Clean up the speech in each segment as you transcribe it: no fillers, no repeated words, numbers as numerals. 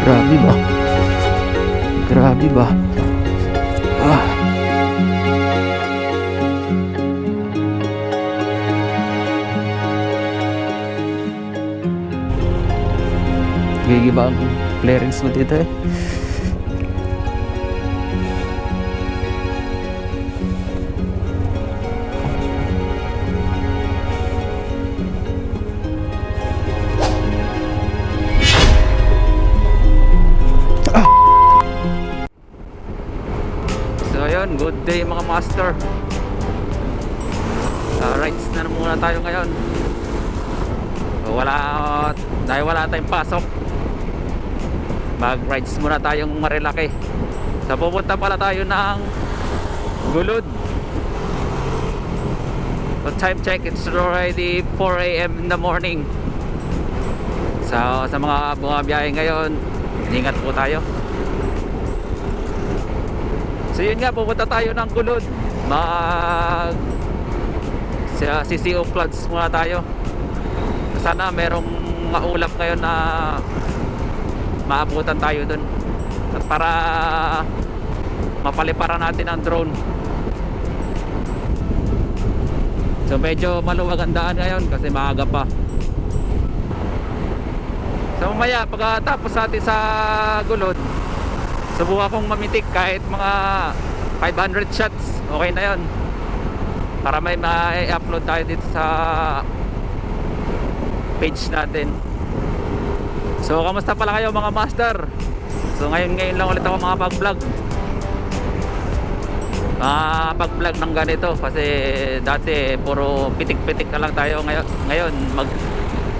Grabe ba? Grabe ba? Ah. Gigiba ang clearance mo dito eh. Good day mga master. Rides na muna tayo ngayon. Dahil wala tayong pasok, mag rides muna tayong Marilaki. So pupunta pala tayo ng Gulod. So time check, it's already 4 AM in the morning. So sa mga bumabiyahe ngayon, ingat po tayo. So yun nga, pupunta tayo ng Gulod. CCO floods muna tayo. Sana merong maulap ngayon na maabutan tayo dun, at para mapaliparan natin ang drone. So medyo maluwag ang daan ngayon kasi maaga pa. So mamaya pagkatapos natin sa Gulod, subukan kong mamitik kahit mga 500 shots. Okay na yon, para may ma-upload tayo dito sa page natin. So kamusta pala kayo mga master? So ngayon lang ulit ako makapag-vlog ng ganito, kasi dati puro pitik-pitik na lang tayo. Ngayon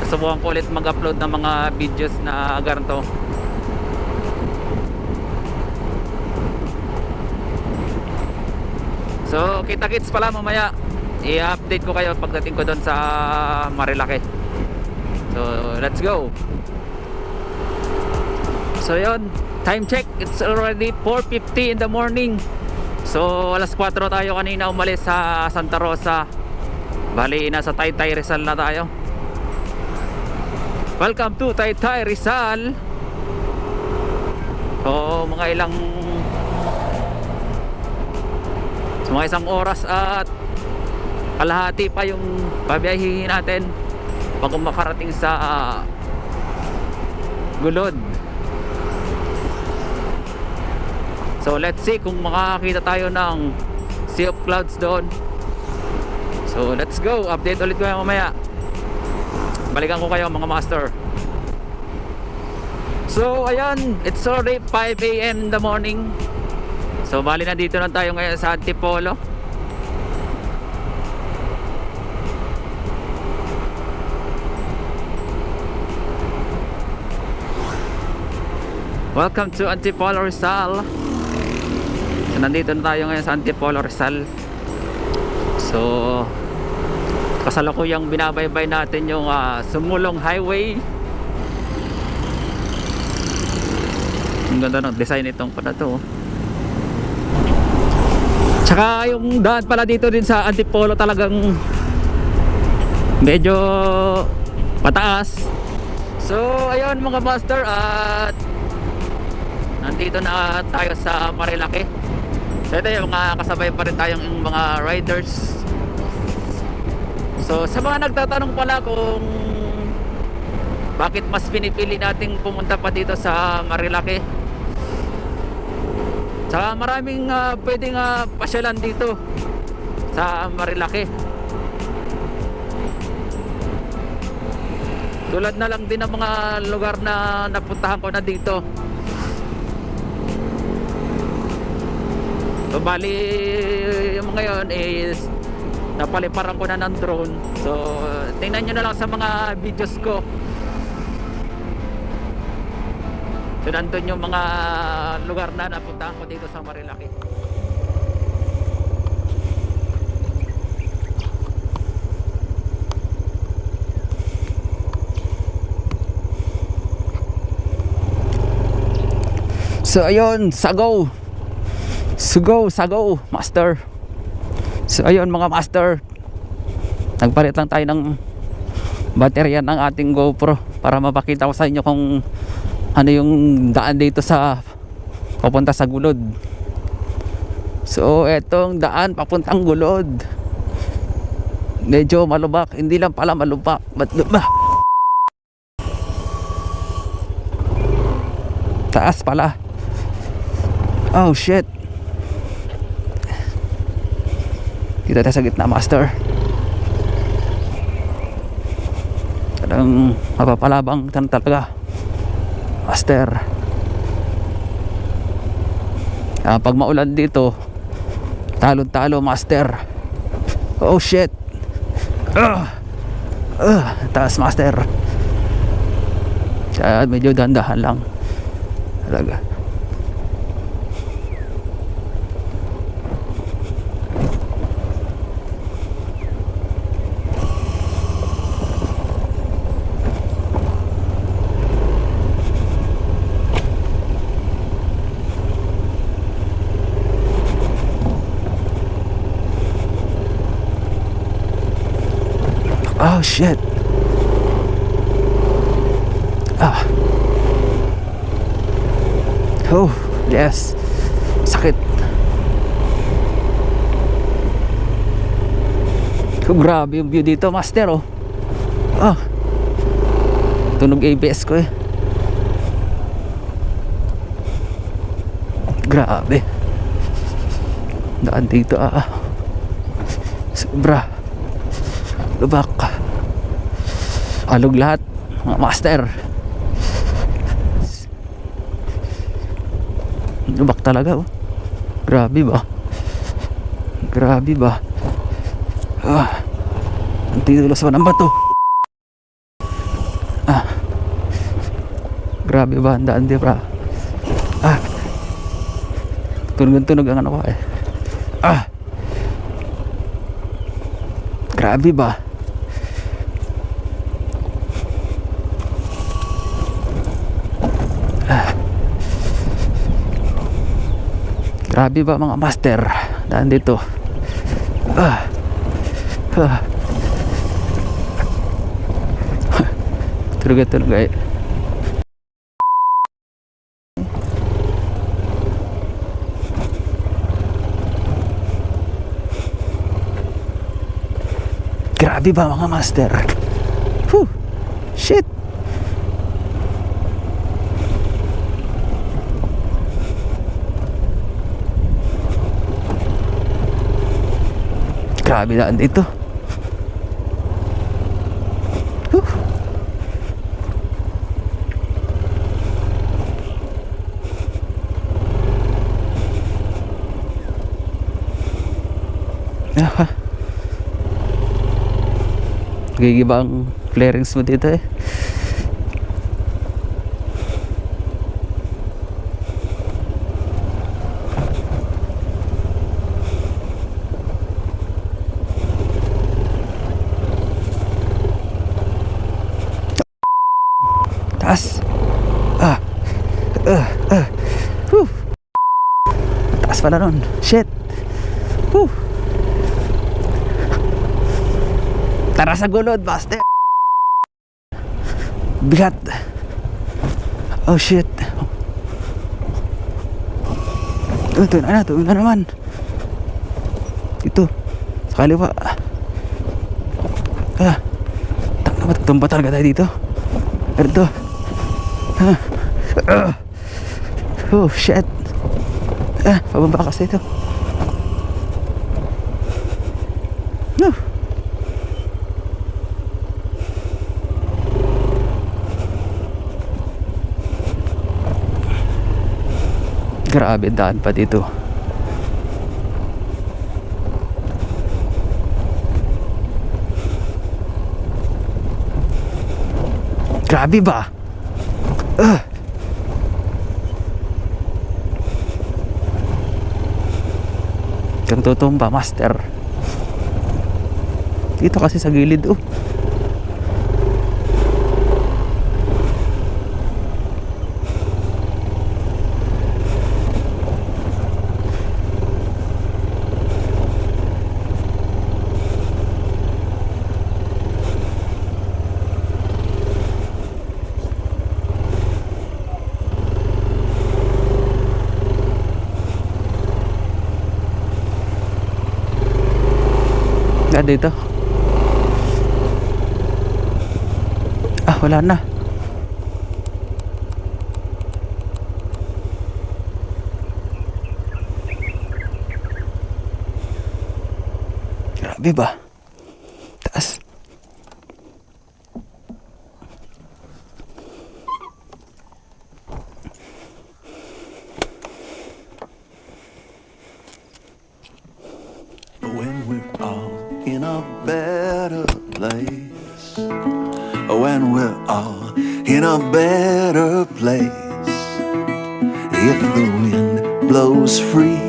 subukan ko ulit mag-upload ng mga videos na ganito. So kita-kits pala mamaya, i-update ko kayo pagdating ko doon sa Marilaki. So let's go. So yun, time check, it's already 4:50 in the morning. So alas 4 tayo kanina umalis sa Santa Rosa. Bali nasa Taytay Rizal na tayo. Welcome to Taytay Rizal. So mga isang oras at kalahati pa yung babiyahihin natin pag makarating sa Gulod. So let's see kung makakita tayo ng Sea of Clouds doon. So let's go, update ulit ko mamaya. Balikan ko kayo mga master. So ayan, it's already 5 AM in the morning. So bali na dito na tayo ngayon sa Antipolo. Welcome to Antipolo Rizal. So nandito na tayo ngayon sa Antipolo Rizal. So kasalukuyang binabaybay natin yung Sumulong Highway. Ang ganda ng design itong pala to. Tsaka yung daan pala dito din sa Antipolo talagang medyo pataas. So ayun mga master, at nandito na tayo sa Marilaki. So ito yung mga kasabay pa rin tayong mga riders. So sa mga nagtatanong pala kung bakit mas pinipili nating pumunta pa dito sa Marilaki, saka maraming pwedeng pasyalan dito sa Marilaki. Tulad na lang din ng mga lugar na napuntahan ko na dito. So bali yung mga yun is napaliparan ko na ng drone. So tingnan nyo na lang sa mga videos ko. So nandun yung mga lugar na napuntahan ko dito sa Marilaki. So ayun, Sago master. So ayun mga master, nagpalit lang tayo ng baterya ng ating GoPro para mapakita ko sa inyo kung ano yung daan dito sa papunta sa Gulod. So etong daan papuntang Gulod, medyo malubak. Hindi lang pala malubak, taas pala. Oh shit. Dito tayo sa gitna, master. Talagang mapapalabang tan talaga, master. Pag maulan dito, talon-talo, master. Oh shit. Taas, master. Kaya medyo dandahan lang talaga. Oh shit. Oh yes, sakit. Oh, grabe yung view dito, master. Tunog ABS ko eh. Grabe daan dito, sobra lubak. Alog lahat, mga master. Lubak talaga, grabe ba? Grabe ba? Ang tinulos pa ng bato. Grabe ba ang daan, di ba? Tunog ang ano ko eh. Grabe ba? Grabe ba mga master? Daan dito. Tunog eh. Grabe ba mga master? Shit. Grabe daan dito. Gigiba ang flarings mo dito eh. Taas. Taas pala nun. Shit. Tara sa Gulod, master. Bigat. Oh shit. Ito na naman. Ito sa kaliwa. Tumba talaga tayo dito. Ito. Oh shit. Pababa kasi ito. Grabe daan pa dito. Grabe ba? Kang tutumba, master. Dito kasi sa gilid, Dito. Ah, wala na. Grabe ba? Taas. When we're all in a better place, when we're all in a better place, if the wind blows free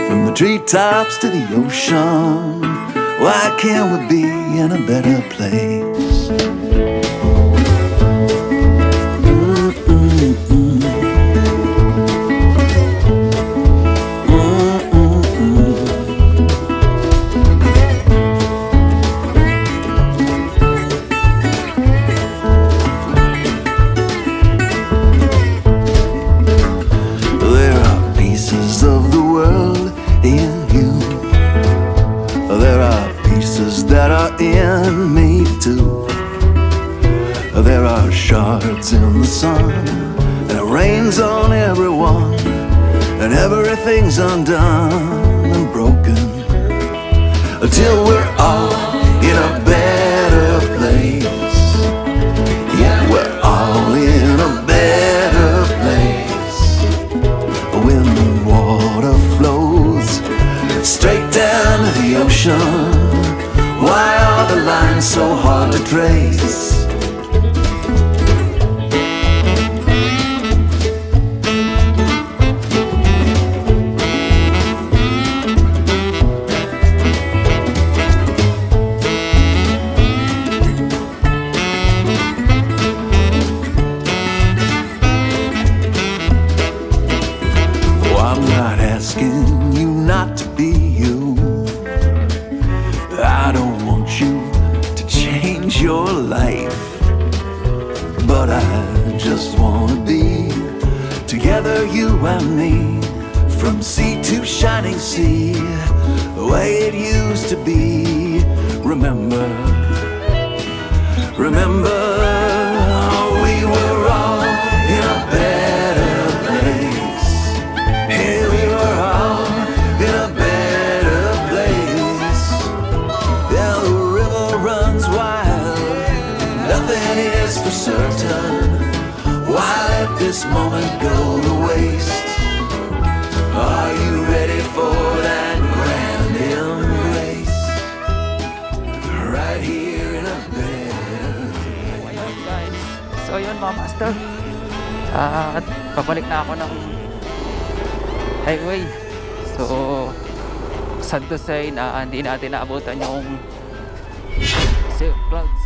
from the treetops to the ocean, why can't we be in a better place? There are pieces of the world in you. There are pieces that are in me too. There are shards in the sun, and it rains on everyone, and everything's undone and broken until we're all in a better place. Yeah, we're all in a better place. When the water flows straight down to the ocean, why are the lines so hard to trace? Oh, I'm not asking you not to be you. I don't want you to change your life, but I just wanna be together, you and me, from sea to shining sea, the way it used to be. Remember, remember, we were all in a better place. Here we were all in a better place. Yeah, the river runs wild, nothing is for certain. Why let this moment go to waste? Are you ready for that grand embrace? Right here in a better place. Ayun guys. So yun mga master. At pabalik na ako ng highway. So sad to say na hindi natin naabutan yung silk clouds.